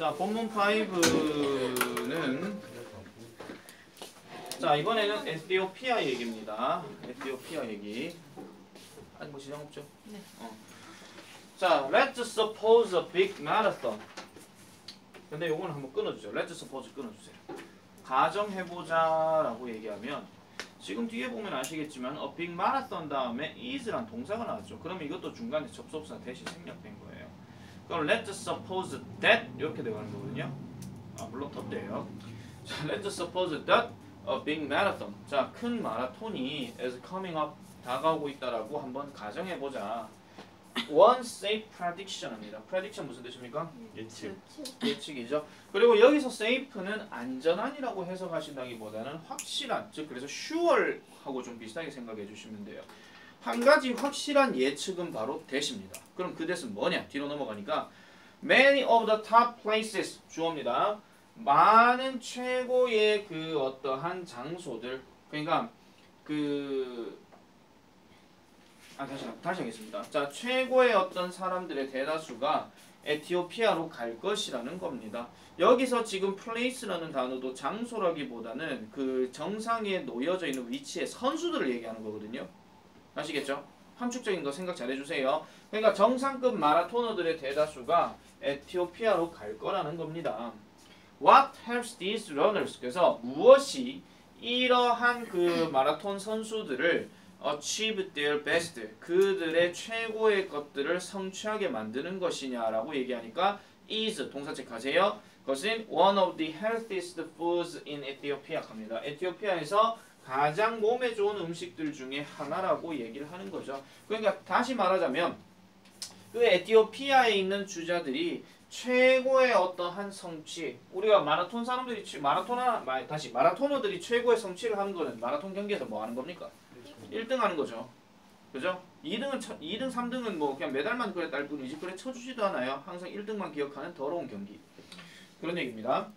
자, 본문 5는 자, 이번에는 에티오피아 얘기입니다. 에티오피아 얘기. 아니 뭐 지장 없죠? 네. 자, let's suppose a big marathon. 근데 요거는 한번 끊어주죠. let's suppose 끊어주세요. 가정해보자라고 얘기하면 지금 뒤에 보면 아시겠지만 a big marathon 다음에 is란 동사가 나왔죠. 그러면 이것도 중간에 접속사 대시 생략된 거예요. 그럼 let's suppose that 이렇게 들어가는 거거든요. 아, 물론 덧대요. 자, let's suppose that a big marathon. 자, 큰 마라톤이 is coming up 다가오고 있다라고 한번 가정해보자. One safe prediction입니다. prediction 무슨 뜻입니까? 예측. 예측이죠. 그리고 여기서 safe는 안전한이라고 해석하신다기보다는 확실한, 즉 그래서 sure하고 좀 비슷하게 생각해 주시면 돼요. 한 가지 확실한 예측은 바로 that입니다. 그럼 그 that은 뭐냐? 뒤로 넘어가니까 many of the top places 주어입니다. 많은 최고의 그 어떠한 장소들, 그러니까 다시 하겠습니다. 자, 최고의 어떤 사람들의 대다수가 에티오피아로 갈 것이라는 겁니다. 여기서 지금 place라는 단어도 장소라기보다는 그 정상에 놓여져 있는 위치의 선수들을 얘기하는 거거든요. 아시겠죠? 함축적인 거 생각 잘 해주세요. 그러니까 정상급 마라토너들의 대다수가 에티오피아로 갈 거라는 겁니다. What helps these runners? 그래서 무엇이 이러한 그 마라톤 선수들을 achieve their best, 그들의 최고의 것들을 성취하게 만드는 것이냐라고 얘기하니까 is 동사 체크하세요. 그것은 one of the healthiest foods in Ethiopia 합니다. 에티오피아에서 가장 몸에 좋은 음식들 중에 하나라고 얘기를 하는 거죠. 그러니까 다시 말하자면 그 에티오피아에 있는 주자들이 최고의 어떠한 성취, 우리가 마라톤 사람들이 마라토너들이 최고의 성취를 하는 거는 마라톤 경기에서 뭐 하는 겁니까? 1등 하는 거죠. 그죠? 2등, 3등은 뭐 그냥 메달만 그래 딸 뿐이지 그래 쳐주지도 않아요. 항상 1등만 기억하는 더러운 경기. 그런 얘기입니다.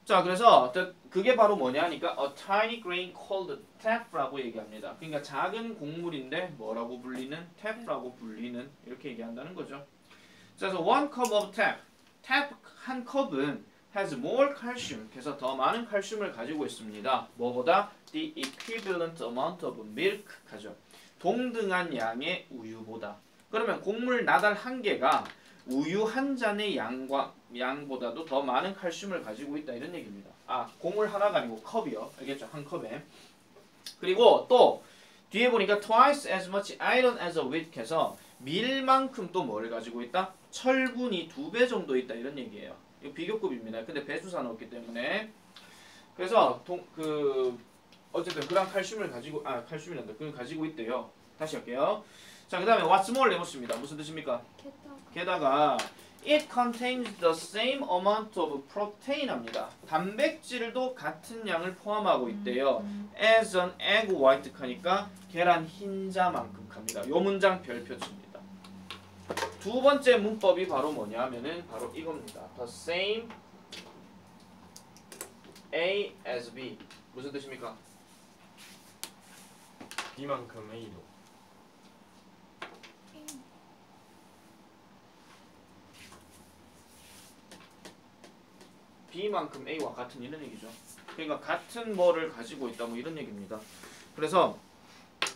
자, 그래서 그게 바로 뭐냐 하니까 a tiny grain called tep라고 얘기합니다. 그러니까 작은 곡물인데 뭐라고 불리는? tep라고 불리는, 이렇게 얘기한다는 거죠. 그래서 one cup of tep 한 컵은 has more calcium, 그래서 더 많은 칼슘을 가지고 있습니다. 뭐보다? The equivalent amount of milk 하죠. 동등한 양의 우유보다. 그러면 곡물 나달 한 개가 우유 한 잔의 양보다도 더 많은 칼슘을 가지고 있다, 이런 얘기입니다. 아, 곡물 하나가 아니고 컵이요. 알겠죠? 한 컵에. 그리고 또 뒤에 보니까 twice as much iron as a wheat 해서 밀만큼 또 뭐를 가지고 있다? 철분이 2배 정도 있다, 이런 얘기예요. 이거 비교급입니다. 근데 배수사 넣었기 때문에. 그래서 어쨌든 그런 칼슘을 가지고 칼슘이란다. 그걸 가지고 있대요. 다시 할게요. 자, 그다음에 what's more 해보십니다. 무슨 뜻입니까? 게다가 it contains the same amount of protein 합니다. 단백질도 같은 양을 포함하고 있대요. as an egg white 하니까 계란 흰자만큼 합니다. 요 문장 별표 칩니다. 두 번째 문법이 바로 뭐냐 하면은 바로 이겁니다. The same A as B. 무슨 뜻입니까? B만큼 A도. B만큼 A와 같은 이런 얘기죠. 그러니까 같은 뭐를 가지고 있다 뭐 이런 얘기입니다. 그래서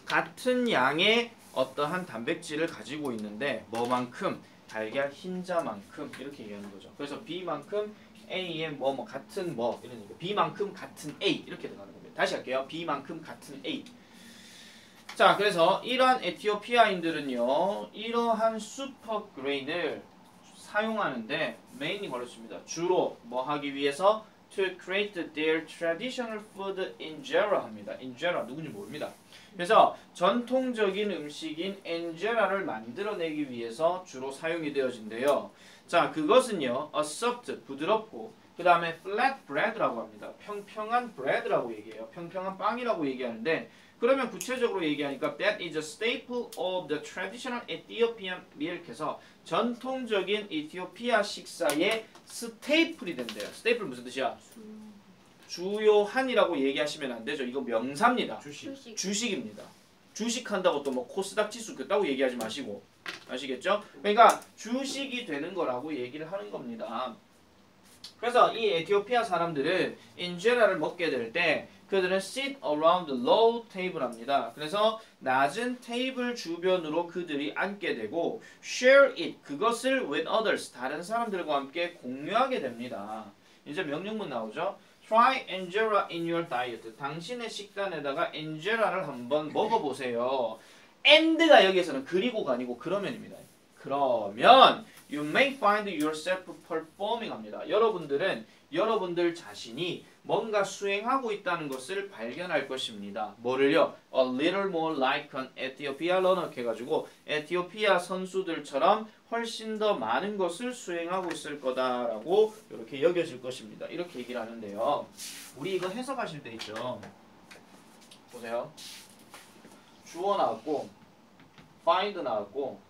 같은 양의 어떠한 단백질을 가지고 있는데 뭐만큼? 달걀 흰자만큼, 이렇게 얘기하는 거죠. 그래서 B만큼 A의 뭐 같은 뭐 이런 얘기. B만큼 같은 A 이렇게 들어가는 겁니다. 다시 할게요. B만큼 같은 A. 자, 그래서 이러한 에티오피아인들은요, 이러한 슈퍼그레인을 사용하는데 메인이 걸렸습니다. 주로 뭐 하기 위해서 to create their traditional food injera 합니다. injera 누군지 모릅니다. 그래서 전통적인 음식인 인제라를 만들어내기 위해서 주로 사용이 되어진대요. 자, 그것은요, a soft 부드럽고 그 다음에 flat bread라고 합니다. 평평한 bread라고 얘기해요. 평평한 빵이라고 얘기하는데, 그러면 구체적으로 얘기하니까 that is a staple of the traditional Ethiopian meal해서 전통적인 에티오피아 식사의 스테이플이 된대요. 스테이플 무슨 뜻이야? 주요한이라고 얘기하시면 안 되죠. 이거 명사입니다. 주식입니다. 주식한다고 또 뭐 코스닥 지수 그따고 얘기하지 마시고, 아시겠죠? 그러니까 주식이 되는 거라고 얘기를 하는 겁니다. 그래서 이 에티오피아 사람들은 인제라를 먹게 될 때 그들은 sit around the low table 합니다. 그래서 낮은 테이블 주변으로 그들이 앉게 되고 share it 그것을 with others 다른 사람들과 함께 공유하게 됩니다. 이제 명령문 나오죠. Try injera in your diet. 당신의 식단에다가 injera를 한번 먹어보세요. and가 여기에서는 그리고가 아니고 그러면입니다. 그러면 you may find yourself performing 합니다. 여러분들 자신이 뭔가 수행하고 있다는 것을 발견할 것입니다. 뭐를요? A little more like an Ethiopia runner 해가지고 에티오피아 선수들처럼 훨씬 더 많은 것을 수행하고 있을 거다라고 이렇게 여겨질 것입니다. 이렇게 얘기를 하는데요. 우리 이거 해석하실 때 있죠. 보세요. 주어 나왔고 find 나왔고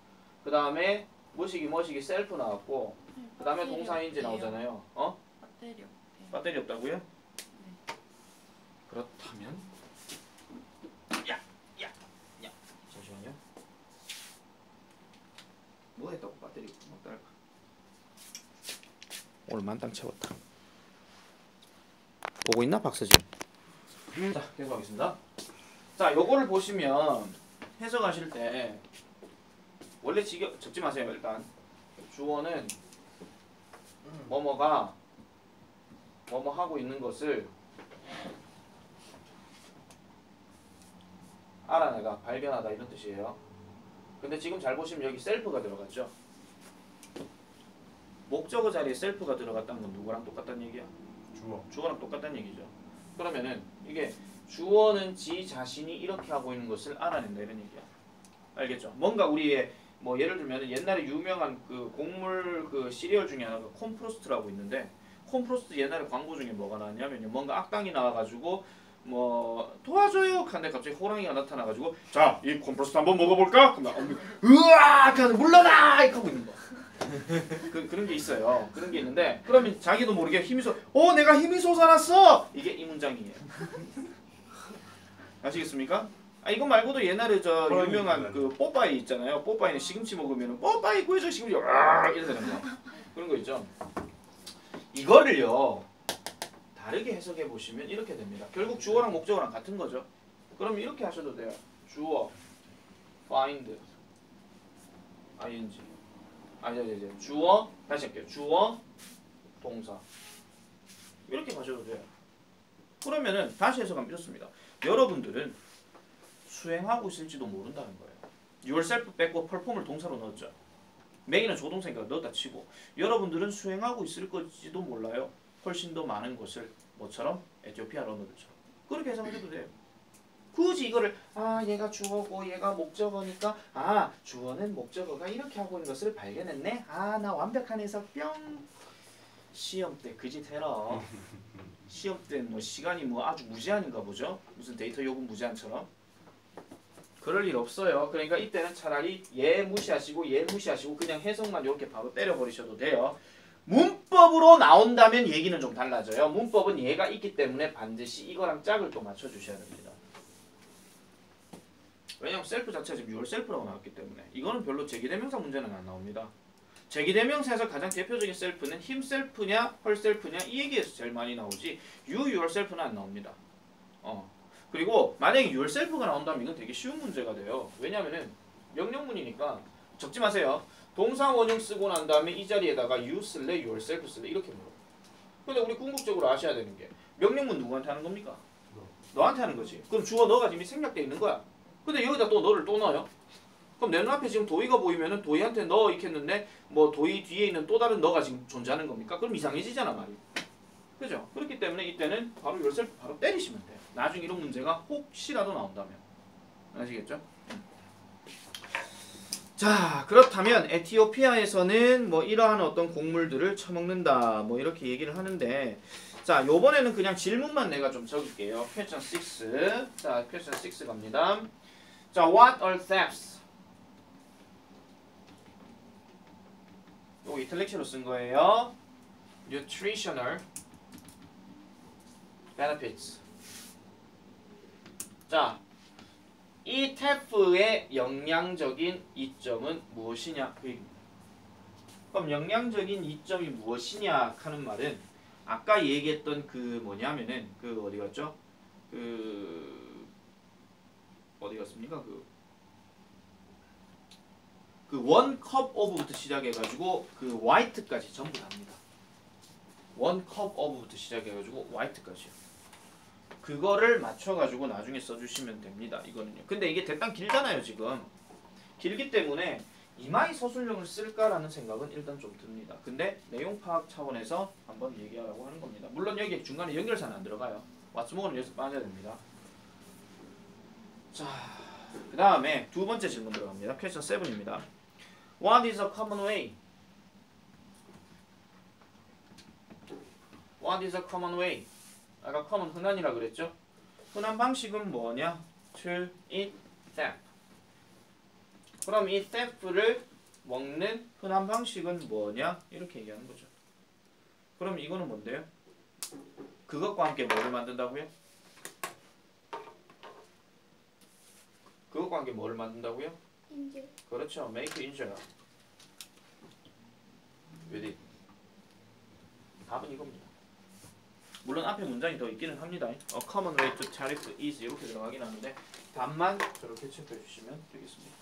그 다음에 뭐시기 셀프 나왔고 그 다음에 동사인지 나오잖아요. 어? 배터리 없대요. 배터리 없다고요? 네. 그렇다면 야 잠시만요. 뭐 했다고 배터리 없다. 오늘 만땅 채웠다. 보고 있나 박서진? 자 계속하겠습니다. 자 요거를 보시면 해석하실 때 원래 적지 마세요. 일단 주어는 뭐뭐가 뭐뭐 하고 있는 것을 알아내가 발견하다 이런 뜻이에요. 근데 지금 잘 보시면 여기 셀프가 들어갔죠. 목적어 자리에 셀프가 들어갔다는 건 누구랑 똑같다는 얘기야? 주어랑 똑같다는 얘기죠. 그러면은 이게 주어는 지 자신이 이렇게 하고 있는 것을 알아낸다 이런 얘기야. 알겠죠? 뭔가 우리의 뭐 예를 들면 옛날에 유명한 그 곡물 그 시리얼 중에 하나가 콤프로스트라고 있는데 콤프로스트 옛날에 광고 중에 뭐가 나왔냐면요. 뭔가 악당이 나와가지고 뭐 도와줘요 하는데 갑자기 호랑이가 나타나가지고 자 이 콤프로스트 한번 먹어볼까? 그러면 으악 하는 물러나 이렇게 하고 있는 거. 그런 게 있어요. 그런 게 있는데 그러면 자기도 모르게 내가 힘이 솟아났어. 이게 이 문장이에요. 아시겠습니까? 이거 말고도 옛날에 저 유명한 그 뽀빠이 있잖아요. 뽀빠이는 시금치 먹으면 뽀빠이 구해줘 시금치 이렇게 되는 거. 그런 거 있죠. 이거를요 다르게 해석해 보시면 이렇게 됩니다. 결국 주어랑 목적어랑 같은 거죠. 그럼 이렇게 하셔도 돼요. 주어 find ing 주어 다시 할게요. 주어 동사 이렇게 가셔도 돼요. 그러면은 다시 해석하면 이렇습니다. 여러분들은 수행하고 있을지도 모른다는 거예요. yourself 뺐고 perform을 동사로 넣었죠. make는 조동사니까 넣었다 치고 여러분들은 수행하고 있을 것지도 몰라요. 훨씬 더 많은 것을 뭐처럼? 에티오피아 러너들처럼. 그렇게 해석해도 돼요. 굳이 이거를 얘가 주어고 얘가 목적어니까 주어는 목적어가 이렇게 하고 있는 것을 발견했네. 나 완벽한 해석 뿅. 시험 때 그 짓 해라. 시험 때 뭐 시간이 뭐 아주 무제한인가 보죠. 무슨 데이터 요금 무제한처럼. 그럴 일 없어요. 그러니까 이때는 차라리 얘 무시하시고 그냥 해석만 이렇게 바로 때려버리셔도 돼요. 문법으로 나온다면 얘기는 좀 달라져요. 문법은 얘가 있기 때문에 반드시 이거랑 짝을 또 맞춰주셔야 됩니다. 왜냐면 셀프 자체가 지금 yourself라고 나왔기 때문에 이거는 별로 제기대명사 문제는 안 나옵니다. 제기대명사에서 가장 대표적인 셀프는 himself냐 herself냐 이 얘기에서 제일 많이 나오지 yourself는 안 나옵니다. 그리고 만약에 yourself가 나온다면 이건 되게 쉬운 문제가 돼요. 왜냐면은 명령문이니까 적지 마세요. 동사 원형 쓰고 난 다음에 이 자리에다가 you 쓸래 yourself 쓸래 이렇게 물어. 근데 우리 궁극적으로 아셔야 되는 게 명령문 누구한테 하는 겁니까? 너한테 하는 거지. 그럼 주어 너가 이미 생략돼 있는 거야. 근데 여기다 또 너를 또 넣어요. 그럼 내 눈앞에 지금 도희가 보이면은 도희한테 너 있겠는데 뭐 도희 뒤에 있는 또 다른 너가 지금 존재하는 겁니까? 그럼 이상해지잖아 말이. 그죠? 그렇기 때문에 이때는 바로 yourself 바로 때리시면 돼요. 나중에 이런 문제가 혹시라도 나온다면. 아시겠죠? 자, 그렇다면 에티오피아에서는 뭐 이러한 어떤 곡물들을 처먹는다. 뭐 이렇게 얘기를 하는데 자, 요번에는 그냥 질문만 내가 좀 적을게요. question 6. 자, question 6 갑니다. 자, what are thefts? 요거 이탈릭시로 쓴 거예요. nutritional benefits. 자, 이 TEF의 영양적인 이점은 무엇이냐? 그럼 영양적인 이점이 무엇이냐 하는 말은 아까 얘기했던 그 뭐냐면은 그 어디 갔죠? 그 어디 갔습니까? 그 원컵 오브부터 시작해가지고 그 화이트까지 전부 답니다. 원컵 오브부터 시작해가지고 화이트까지요. 그거를 맞춰가지고 나중에 써주시면 됩니다. 이거는요. 근데 이게 대단 길잖아요 지금. 길기 때문에 이마이 서술형을 쓸까라는 생각은 일단 좀 듭니다. 근데 내용 파악 차원에서 한번 얘기하라고 하는 겁니다. 물론 여기 중간에 연결사는 안 들어가요. 왓츠모어는 여기서 빠져야 됩니다. 자, 그 다음에 두 번째 질문 들어갑니다. 퀘스천 7입니다. What is a common way? What is a common way? 아까 common 흔한이라 그랬죠? 흔한 방식은 뭐냐? To eat theft. 그럼 이 theft를 먹는 흔한 방식은 뭐냐? 이렇게 얘기하는 거죠. 그럼 이거는 뭔데요? 그것과 함께 뭐를 만든다고요? 그것과 함께 뭐를 만든다고요? 인질. 그렇죠. make injure. with it. 답은 이겁니다. 물론 앞에 문장이 더 있기는 합니다. A common way to tariff is 이렇게 들어가긴 하는데 답만 저렇게 체크해 주시면 되겠습니다.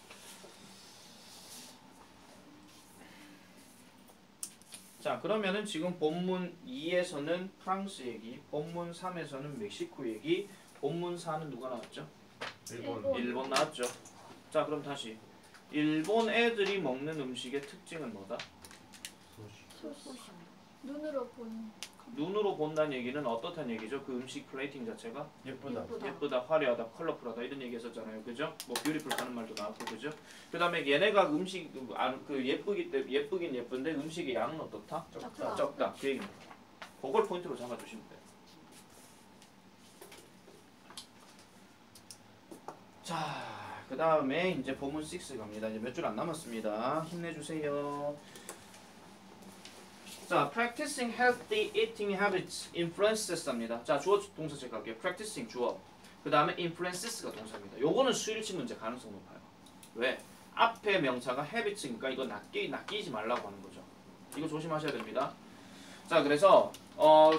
자, 그러면은 지금 본문 2에서는 프랑스 얘기, 본문 3에서는 멕시코 얘기, 본문 4는 누가 나왔죠? 일본 나왔죠. 자, 그럼 다시 일본 애들이 먹는 음식의 특징은 뭐다? 눈으로 보는. 눈으로 본다는 얘기는 어떻다는 얘기죠? 그 음식 플레이팅 자체가 예쁘다, 화려하다, 컬러풀하다 이런 얘기 했었잖아요. 그죠? 뭐 뷰티풀하는 말도 나왔고 그죠? 그다음에 얘네가 음식 예쁘긴 예쁜데 음식의 양은 어떻다? 적다. 그 얘기입니다. 그걸 포인트로 잡아 주시면 돼요. 자, 그다음에 이제 본문 6 갑니다. 이제 몇 줄 안 남았습니다. 힘내 주세요. 자, practicing healthy eating habits influences입니다. 자, 주어 동사 체크할게요. practicing 주어. 그 다음에 influences가 동사입니다. 요거는 수일치 문제 가능성 높아요. 왜? 앞에 명사가 habits니까 이거 낚이지 말라고 하는 거죠. 이거 조심하셔야 됩니다. 자, 그래서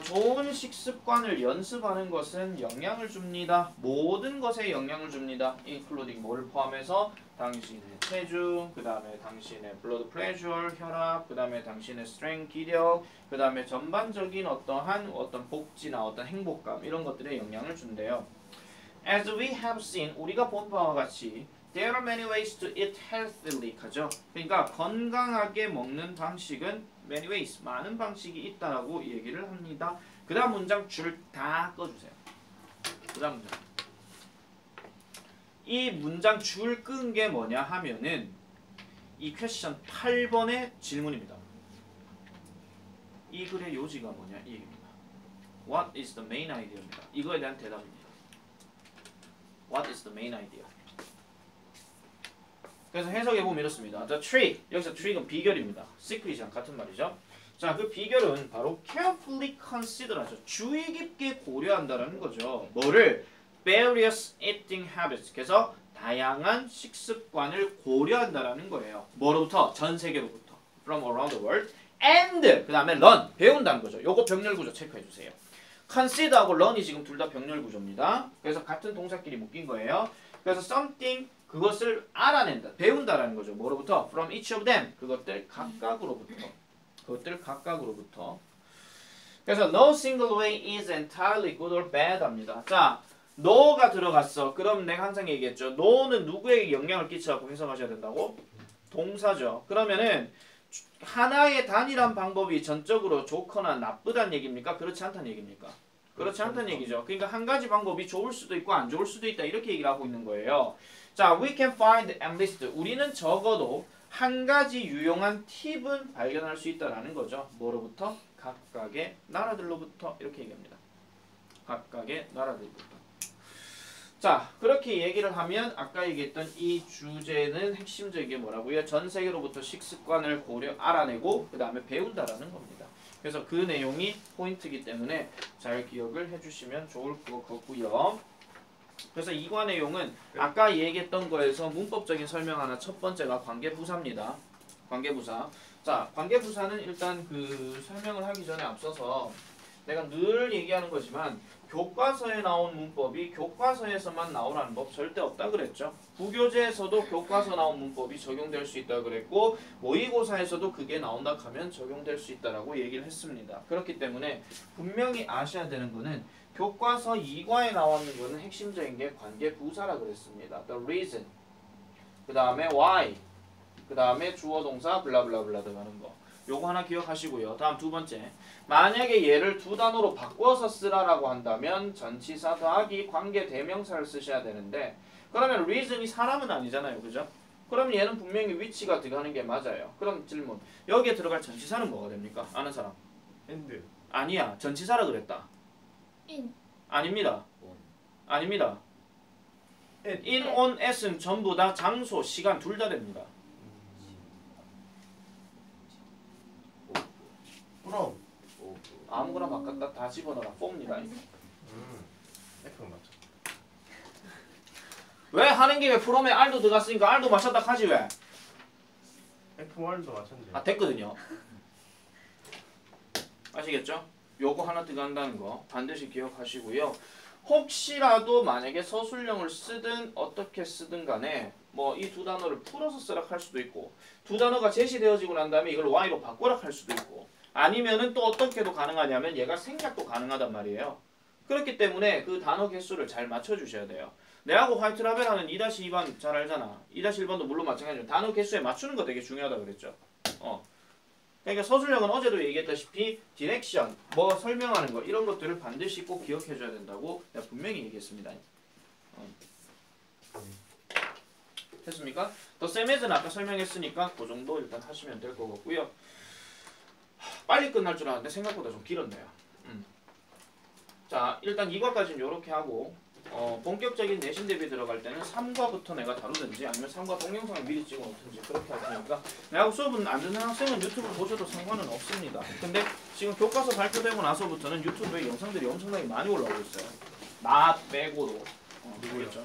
좋은 식습관을 연습하는 것은 영향을 줍니다. 모든 것에 영향을 줍니다. including 뭐를 포함해서 당신의 체중, 그 다음에 당신의 blood pressure, 혈압, 그 다음에 당신의 strength, 기력, 그 다음에 전반적인 어떤 복지나 어떤 행복감 이런 것들에 영향을 준대요. As we have seen, 우리가 본 바와 같이 There are many ways to eat healthily. 하죠. 그러니까 건강하게 먹는 방식은 many ways, 많은 방식이 있다라고 얘기를 합니다. 그 다음 문장 줄 다 꺼주세요. 그 다음 문장. 이 문장 줄 끈 게 뭐냐 하면은 이 퀘스천 8번의 질문입니다. 이 글의 요지가 뭐냐 이 얘기입니다. What is the main idea입니다. 이거에 대한 대답입니다. What is the main idea? 그래서 해석해보면 이렇습니다. The trick, 여기서 trick은 비결입니다. secret이랑 같은 말이죠. 자, 그 비결은 바로 carefully consider하죠. 주의 깊게 고려한다라는 거죠. 뭐를? various eating habits. 그래서 다양한 식습관을 고려한다라는 거예요. 뭐로부터? 전 세계로부터. from around the world. and 그 다음에 learn, 배운다는 거죠. 요거 병렬 구조 체크해 주세요. consider하고 learn이 지금 둘 다 병렬 구조입니다. 그래서 같은 동사끼리 묶인 거예요. 그래서 something 그것을 알아낸다, 배운다라는 거죠. 뭐로부터? From each of them. 그것들 각각으로부터. 그래서 no single way is entirely good or bad 합니다. 자, no가 들어갔어. 그럼 내가 항상 얘기했죠. no는 누구에게 영향을 끼치라고 해석하셔야 된다고? 동사죠. 그러면은 하나의 단일한 방법이 전적으로 좋거나 나쁘다는 얘기입니까? 그렇지 않다는 얘기입니까? 그렇지 않다는 얘기죠. 그러니까 한 가지 방법이 좋을 수도 있고 안 좋을 수도 있다 이렇게 얘기를 하고 있는 거예요. 자, we can find at least 우리는 적어도 한 가지 유용한 팁은 발견할 수 있다라는 거죠. 뭐로부터? 각각의 나라들로부터 이렇게 얘기합니다. 각각의 나라들로부터. 자, 그렇게 얘기를 하면 아까 얘기했던 이 주제는 핵심적인 게 뭐라고요? 전 세계로부터 식습관을 알아내고 그 다음에 배운다라는 겁니다. 그래서 그 내용이 포인트이기 때문에 잘 기억을 해주시면 좋을 것 같고요. 그래서 이과 내용은 아까 얘기했던 거에서 문법적인 설명 하나 첫 번째가 관계부사입니다. 관계부사. 자, 관계부사는 일단 그 설명을 하기 전에 앞서서 내가 늘 얘기하는 거지만 교과서에 나온 문법이 교과서에서만 나오라는 법 절대 없다 그랬죠. 부교재에서도 교과서 나온 문법이 적용될 수 있다 그랬고 모의고사에서도 그게 나온다 하면 적용될 수 있다라고 얘기를 했습니다. 그렇기 때문에 분명히 아셔야 되는 거는 교과서 2과에 나오는 거는 핵심적인 게 관계 부사라 그랬습니다. The reason, 그 다음에 why, 그 다음에 주어 동사 블라블라블라 들어가는 거. 요거 하나 기억하시고요. 다음 두 번째. 만약에 얘를 두 단어로 바꿔서 쓰라라고 한다면 전치사 더하기 관계 대명사를 쓰셔야 되는데 그러면 reason이 사람은 아니잖아요. 그죠? 그럼 얘는 분명히 위치가 들어가는 게 맞아요. 그럼 질문. 여기에 들어갈 전치사는 뭐가 됩니까? 아는 사람? and 아니야. 전치사라 그랬다. in 아닙니다. 아닙니다. in, on, at은 전부 다 장소, 시간 둘 다 됩니다. from 아무거나 바꿨다 다 집어넣어라. 폼니다. F 맞죠? 왜 하는 김에 프롬에 R도 들어갔으니까 R도 맞췄다 하지 왜? F1도 맞췄는데. 아 됐거든요. 아시겠죠? 요거 하나 들어간다는 거 반드시 기억하시고요. 혹시라도 만약에 서술형을 쓰든 어떻게 쓰든 간에 뭐 이 두 단어를 풀어서 쓰라 할 수도 있고 두 단어가 제시되어지고 난 다음에 이걸 Y로 바꾸라 할 수도 있고 아니면은 또 어떻게도 가능하냐면 얘가 생략도 가능하단 말이에요. 그렇기 때문에 그 단어 개수를 잘 맞춰주셔야 돼요. 내하고 화이트 라벨 하는 2-2번 잘 알잖아. 2-1번도 물론 마찬가지로 단어 개수에 맞추는 거 되게 중요하다 그랬죠. 그러니까 서술형은 어제도 얘기했다시피 디렉션, 뭐 설명하는 거 이런 것들을 반드시 꼭 기억해줘야 된다고 내가 분명히 얘기했습니다. 됐습니까? 더 세메즈는 아까 설명했으니까 그 정도 일단 하시면 될 것 같고요. 빨리 끝날 줄 알았는데 생각보다 좀 길었네요. 자, 일단 2과까지는 이렇게 하고 본격적인 내신 대비 들어갈 때는 3과부터 내가 다루든지 아니면 3과 동영상을 미리 찍어 놓든지 그렇게 할 테니까 내하고 수업은 안 듣는 학생은 유튜브 보셔도 상관은 없습니다. 근데 지금 교과서 발표되고 나서부터는 유튜브에 영상들이 엄청나게 많이 올라오고 있어요. 나 빼고도. 누구요? 알겠죠?